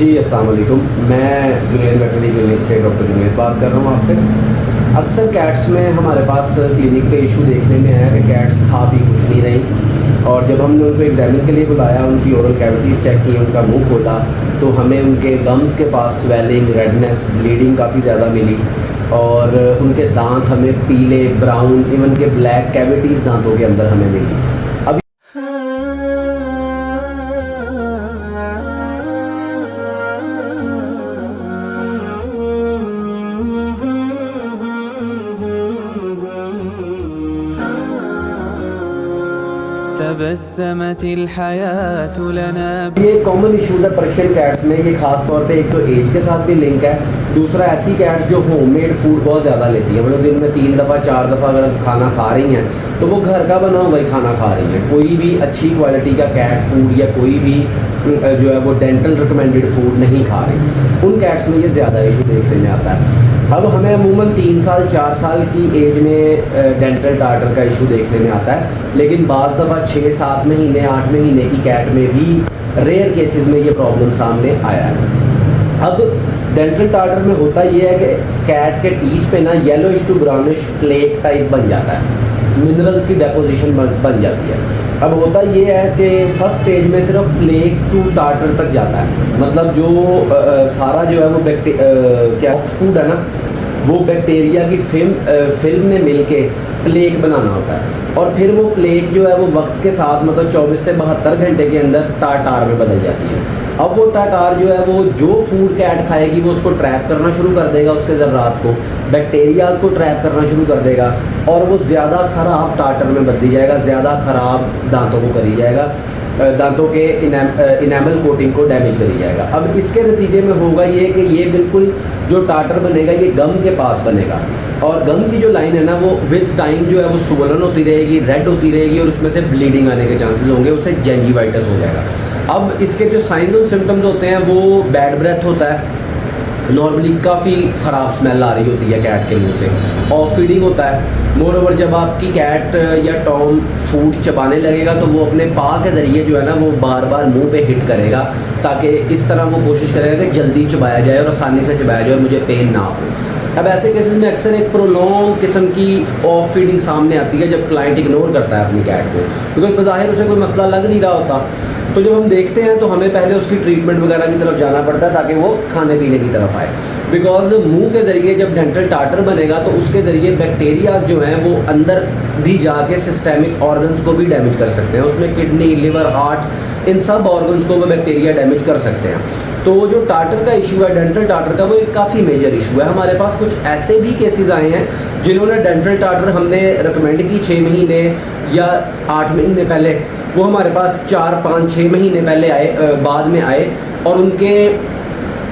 जी अस्सलाम वालेकुम। मैं जुनैद वेटरनरी क्लिनिक से डॉक्टर जुनैद बात कर रहा हूँ आपसे। अक्सर कैट्स में हमारे पास क्लिनिक पे इशू देखने में आया कि कैट्स खा भी कुछ नहीं रही, और जब हमने उनको एग्जामिन के लिए बुलाया, उनकी ओरल कैविटीज़ चेक की, उनका मुंह खोला, तो हमें उनके गम्स के पास स्वेलिंग, रेडनेस, ब्लीडिंग काफ़ी ज़्यादा मिली, और उनके दांत हमें पीले, ब्राउन, इवन के ब्लैक कैविटीज़ दांतों के अंदर हमें मिली। तबस्समतिल हयातु लना। ये कॉमन इश्यूज़ है पर्शियन कैट्स में। ये खास तौर पे एक तो एज के साथ भी लिंक है, दूसरा ऐसी कैट्स जो होममेड फूड बहुत ज़्यादा लेती है, मतलब दिन में 3 दफ़ा 4 दफ़ा अगर खाना खा रही हैं तो वो घर का बना हुआ ही खाना खा रही हैं। कोई भी अच्छी क्वालिटी का कैट फूड या कोई भी जो है वो डेंटल रिकमेंडेड फूड नहीं खा रही, उन कैट्स में ये ज़्यादा इशू देखने में आता है। अब हमें अमूमन 3 साल 4 साल की एज में डेंटल टार्टर का इशू देखने में आता है, लेकिन बाज़ दफ़ा 6-7 महीने 8 महीने की कैट में भी रेयर केसेस में ये प्रॉब्लम सामने आया है। अब डेंटल टार्टर में होता ये है कि कैट के टीथ पे ना yellowish to brownish plaque type बन जाता है, मिनरल्स की डेपोजिशन बन जाती है। अब होता ये है कि फर्स्ट स्टेज में सिर्फ प्लेक टू टार्टर तक जाता है, मतलब जो सारा जो है वो क्या फूड है ना, वो बैक्टीरिया की फिल्म ने मिलके प्लेक बनाना होता है, और फिर वो प्लेक जो है वो वक्त के साथ मतलब 24 से 72 घंटे के अंदर टार्टार में बदल जाती है। अब वो टार्टार जो है वो जो फूड कैट खाएगी वो उसको ट्रैप करना शुरू कर देगा, उसके ज़र्रात को, बैक्टीरियाज को ट्रैप करना शुरू कर देगा, और वो ज़्यादा ख़राब टार्टर में बदली जाएगा, ज़्यादा ख़राब दांतों को करी जाएगा, दांतों के इनेमल कोटिंग को डैमेज करी जाएगा। अब इसके नतीजे में होगा ये कि ये बिल्कुल जो टार्टर बनेगा ये गम के पास बनेगा, और गम की जो लाइन है ना वो विद टाइम जो है वो स्वोलन होती रहेगी, रेड होती रहेगी, और उसमें से ब्लीडिंग आने के चांसेस होंगे, उससे जिंजिवाइटिस हो जाएगा। अब इसके जो साइंस और सिम्टम्स होते हैं वो बैड ब्रेथ होता है, नॉर्मली काफ़ी ख़राब स्मेल आ रही होती है कैट के मुंह से, ऑफ फीडिंग होता है। मोर ओवर जब आपकी कैट या टॉम फूड चबाने लगेगा तो वो अपने पाँव के ज़रिए जो है ना वो बार बार मुंह पे हिट करेगा, ताकि इस तरह वो कोशिश करेगा कि जल्दी चबाया जाए और आसानी से चबाया जाए और मुझे पेन ना हो। अब ऐसे केसेस में अक्सर एक प्रोलॉन्ग किस्म की ऑफ फीडिंग सामने आती है जब क्लाइंट इग्नोर करता है अपनी कैट को, बिकॉज बज़ाहिर उसे कोई मसला लग नहीं रहा होता। तो जब हम देखते हैं तो हमें पहले उसकी ट्रीटमेंट वगैरह की तरफ जाना पड़ता है ताकि वो खाने पीने की तरफ आए, बिकॉज मुंह के ज़रिए जब डेंटल टार्टर बनेगा तो उसके ज़रिए बैक्टीरियाज जो हैं वो अंदर भी जाके सिस्टेमिक ऑर्गन्स को भी डैमेज कर सकते हैं, उसमें किडनी, लिवर, हार्ट, इन सब ऑर्गन्स को वो बैक्टीरिया डैमेज कर सकते हैं। तो जो टार्टर का इशू है, डेंटल टार्टर का, वो एक काफ़ी मेजर इशू है। हमारे पास कुछ ऐसे भी केसेस आए हैं जिन्होंने डेंटल टार्टर हमने रिकमेंड की 6 महीने या 8 महीने पहले, वो हमारे पास 4, 5, 6 महीने पहले आए, बाद में आए, और उनके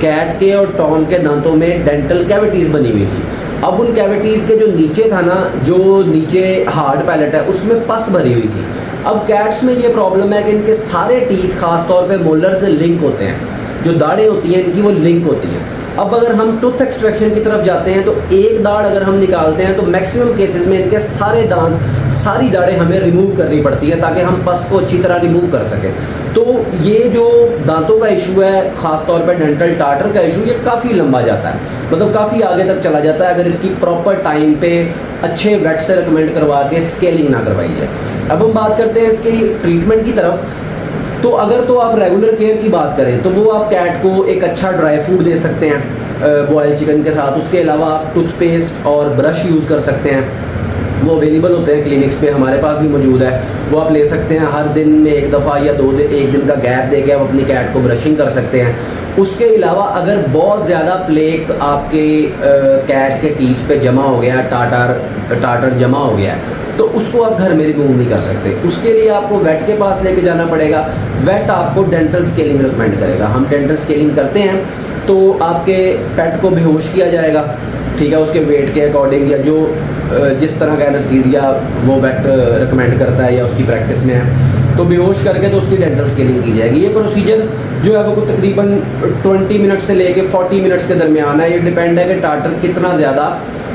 कैट के और टॉम के दांतों में डेंटल कैविटीज़ बनी हुई थी। अब उन कैविटीज़ के जो नीचे था ना, जो नीचे हार्ड पैलेट है, उसमें पस भरी हुई थी। अब कैट्स में ये प्रॉब्लम है कि इनके सारे टीथ खास तौर पे मोलर से लिंक होते हैं, जो दाढ़ें होती हैं इनकी वो लिंक होती हैं। अब अगर हम टूथ एक्सट्रैक्शन की तरफ जाते हैं तो एक दाढ़ अगर हम निकालते हैं तो मैक्सिमम केसेस में इनके सारे दांत, सारी दाढ़ें हमें रिमूव करनी पड़ती हैं ताकि हम पस को अच्छी तरह रिमूव कर सकें। तो ये जो दांतों का इशू है, ख़ास तौर पर डेंटल टार्टर का इशू, ये काफ़ी लंबा जाता है, मतलब काफ़ी आगे तक चला जाता है अगर इसकी प्रॉपर टाइम पे अच्छे वेट से रिकमेंड करवा के स्केलिंग ना करवाई जाए। अब हम बात करते हैं इसकी ट्रीटमेंट की तरफ। तो अगर तो आप रेगुलर केयर की बात करें तो वो आप कैट को एक अच्छा ड्राई फूड दे सकते हैं बॉयल चिकन के साथ। उसके अलावा आप टूथपेस्ट और ब्रश यूज़ कर सकते हैं, वो अवेलेबल होते हैं क्लिनिक्स पे, हमारे पास भी मौजूद है, वो आप ले सकते हैं। हर दिन में 1 दफ़ा या 2 दिन, 1 दिन का गैप दे के आप अपनी कैट को ब्रशिंग कर सकते हैं। उसके अलावा अगर बहुत ज़्यादा प्लेक आपके कैट के टीथ पे जमा हो गया, टार्टर जमा हो गया है, तो उसको आप घर में रिमूव नहीं कर सकते। उसके लिए आपको वेट के पास लेके जाना पड़ेगा। वेट आपको डेंटल स्केलिंग रिकमेंड करेगा। हम डेंटल स्केलिंग करते हैं तो आपके पेट को बेहोश किया जाएगा, ठीक है, उसके वेट के अकॉर्डिंग, या जो जिस तरह का एनेस्थीसिया वो वेट रिकमेंड करता है या उसकी प्रैक्टिस में है, तो बेहोश करके तो उसकी डेंटल स्केलिंग की जाएगी। ये प्रोसीजर जो है वो तकरीबन 20 मिनट से लेके 40 मिनट्स के दरमियान है। ये डिपेंड है कि टार्टर कितना ज़्यादा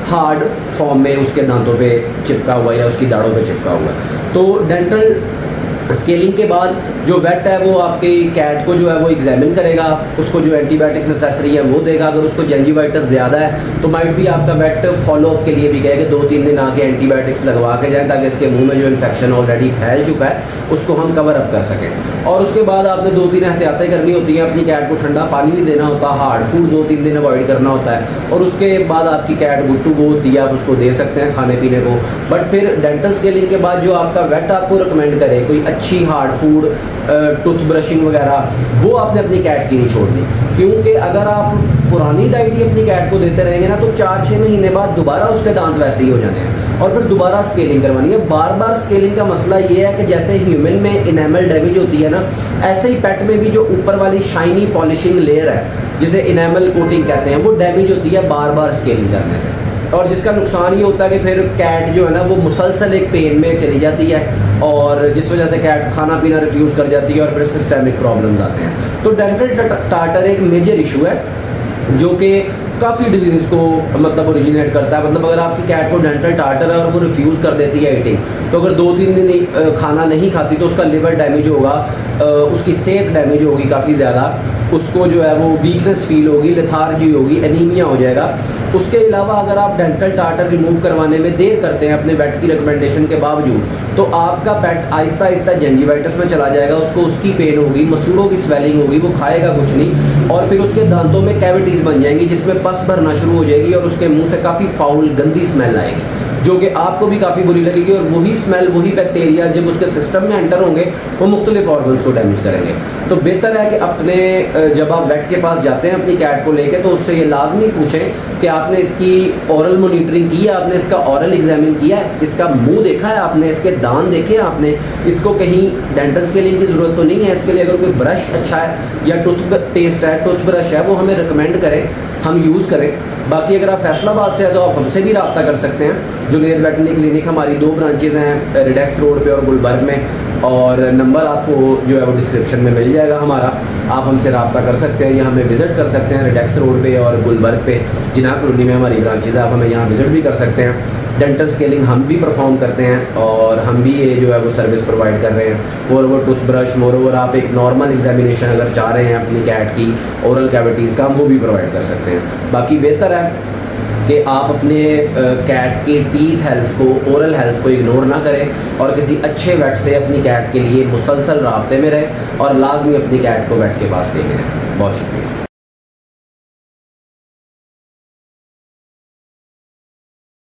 हार्ड फॉर्म में उसके दांतों पे चिपका हुआ है या उसकी दाढ़ों पे चिपका हुआ है। तो डेंटल स्केलिंग के बाद जो वेट है वो आपके कैट को जो है वो एग्जामिन करेगा, उसको जो एंटीबायोटिक नेसेसरी है वो देगा। अगर उसको जेंजिवाइटिस ज़्यादा है तो माइट भी आपका वेट फॉलोअप के लिए भी कहेगा 2-3 दिन आके एंटीबायोटिक्स लगवा के जाएँ, ताकि इसके मुंह में जो इन्फेक्शन ऑलरेडी फैल चुका है उसको हम कवर अप कर सकें। और उसके बाद आपने 2-3 एहतियातें करनी होती हैं। अपनी कैट को ठंडा पानी नहीं देना होता, हार्ड फूड 2-3 दिन अवॉइड करना होता है, और उसके बाद आपकी कैट गुड टू गो होती है, आप उसको दे सकते हैं खाने पीने को। बट फिर डेंटल स्केलिंग के बाद जो आपका वेट आपको रिकमेंड करे कोई अच्छी हार्ड फूड, टूथ ब्रशिंग वगैरह, वो आपने अपनी कैट की नहीं छोड़नी, क्योंकि अगर आप पुरानी डाइट ही अपनी कैट को देते रहेंगे ना तो 4-6 महीने बाद दोबारा उसके दांत वैसे ही हो जाने हैं और फिर दोबारा स्केलिंग करवानी है। बार बार स्केलिंग का मसला ये है कि जैसे ह्यूमन में इनेमल डैमेज होती है ना, ऐसे ही पेट में भी जो ऊपर वाली शाइनी पॉलिशिंग लेयर है जिसे इनेमल कोटिंग कहते हैं, वो डैमेज होती है बार बार स्केलिंग करने से। और जिसका नुकसान ये होता है कि फिर कैट जो है ना वो मुसलसल एक पेन में चली जाती है, और जिस वजह से कैट खाना पीना रिफ्यूज़ कर जाती है और फिर सिस्टेमिक प्रॉब्लम्स आते हैं। तो डेंटल टार्टर एक मेजर इशू है जो कि काफ़ी डिजीज़ को मतलब ओरिजिनेट करता है। मतलब अगर आपकी कैट को डेंटल टार्टर है और वो रिफ्यूज़ कर देती है ईटिंग, तो अगर 2-3 दिन खाना नहीं खाती तो उसका लिवर डैमेज होगा, उसकी सेहत डैमेज होगी काफ़ी ज़्यादा, उसको जो है वो वीकनेस फील होगी, लेथार्जी होगी, एनीमिया हो जाएगा। उसके अलावा अगर आप डेंटल टार्टर रिमूव करवाने में देर करते हैं अपने वेट की रिकमेंडेशन के बावजूद, तो आपका पेट आहिस्ता आहिस्ता जेंजिवाइटिस में चला जाएगा, उसको उसकी पेन होगी, मसूड़ों की स्वेलिंग होगी, वो खाएगा कुछ नहीं, और फिर उसके दांतों में कैविटीज़ बन जाएंगी जिसमें पस भरना शुरू हो जाएगी और उसके मुंह से काफ़ी फाउल गंदी स्मेल आएगी, जो कि आपको भी काफ़ी बुरी लगेगी। और वही स्मेल, वही बैक्टीरिया जब उसके सिस्टम में एंटर होंगे वो मुख्तलिफ ऑर्गन्स को डैमेज करेंगे। तो बेहतर है कि अपने जब आप वेट के पास जाते हैं अपनी कैट को लेके, तो उससे ये लाजमी पूछें कि आपने इसकी ओरल मॉनिटरिंग की है, आपने इसका ओरल एग्जामिन किया है, इसका मुंह देखा है आपने, इसके दांत देखे हैं आपने, इसको कहीं डेंटल स्केलिंग की ज़रूरत तो नहीं है। इसके लिए अगर कोई ब्रश अच्छा है या टूथ पेस्ट है, टूथ ब्रश है, वो हमें रिकमेंड करें, हम यूज़ करें। बाकी अगर आप फैसलाबाद से हैं तो आप हमसे भी रब्ता कर सकते हैं। जुनेद वेटरनरी क्लिनिक हमारी 2 ब्रांचेज़ हैं, रिडेक्स रोड पे और गुलबर्ग में, और नंबर आपको जो है वो डिस्क्रिप्शन में मिल जाएगा हमारा। आप हमसे रब्ता कर सकते हैं या हमें विज़िट कर सकते हैं रिडेक्स रोड पे और गुलबर्ग पे, जिन्ना कॉलोनी में हमारी ब्रांचेज़ है, आप हमें यहाँ विज़िट भी कर सकते हैं। डेंटल स्केलिंग हम भी परफॉर्म करते हैं और हम भी ये जो है वो सर्विस प्रोवाइड कर रहे हैं। More over toothbrush, more over आप एक नॉर्मल एग्जामिनेशन अगर चाह रहे हैं अपनी कैट की ओरल कैविटीज़ का, हम वो भी प्रोवाइड कर सकते हैं। बाकी बेहतर है कि आप अपने कैट के टीथ हेल्थ को, ओरल हेल्थ को इग्नोर ना करें और किसी अच्छे वेट से अपनी कैट के लिए मुसलसल राब्ते में रहें और लाजमी अपनी कैट को वेट के पास लेके जाएं। बहुत शुक्रिया।